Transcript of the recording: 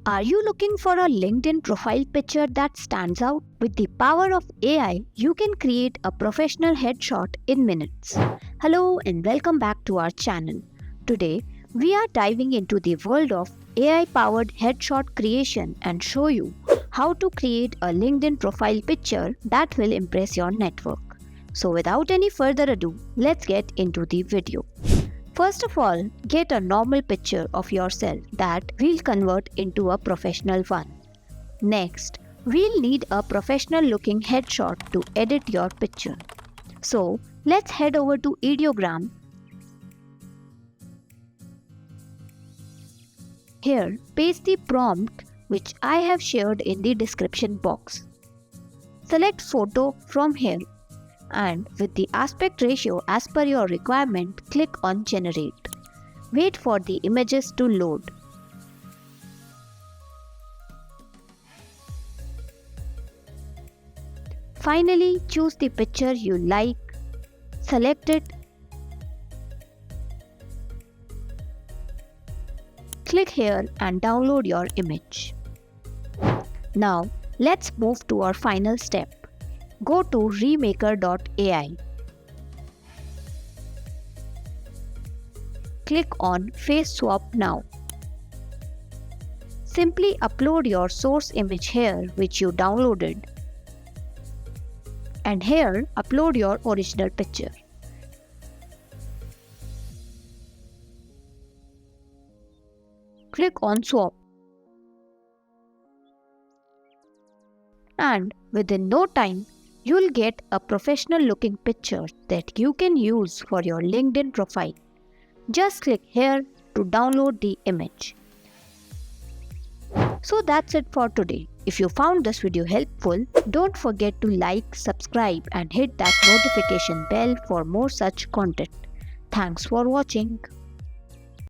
Are you looking for a LinkedIn profile picture that stands out? With the power of AI, you can create a professional headshot in minutes. Hello and welcome back to our channel. Today, we are diving into the world of AI-powered headshot creation and show you how to create a LinkedIn profile picture that will impress your network. So without any further ado, let's get into the video. First of all, get a normal picture of yourself that we'll convert into a professional one. Next, we'll need a professional looking headshot to edit your picture. So, let's head over to Ideogram. Here, paste the prompt which I have shared in the description box. Select photo from here. And with the aspect ratio as per your requirement, click on Generate. Wait for the images to load. Finally, choose the picture you like, select it, click here and download your image. Now, let's move to our final step. Go to remaker.ai. Click on Face Swap now. Simply upload your source image here which you downloaded. And here, upload your original picture. Click on Swap. And within no time, you'll get a professional looking picture that you can use for your LinkedIn profile. Just click here to download the image. So that's it for today. If you found this video helpful, don't forget to like, subscribe and hit that notification bell for more such content. Thanks for watching.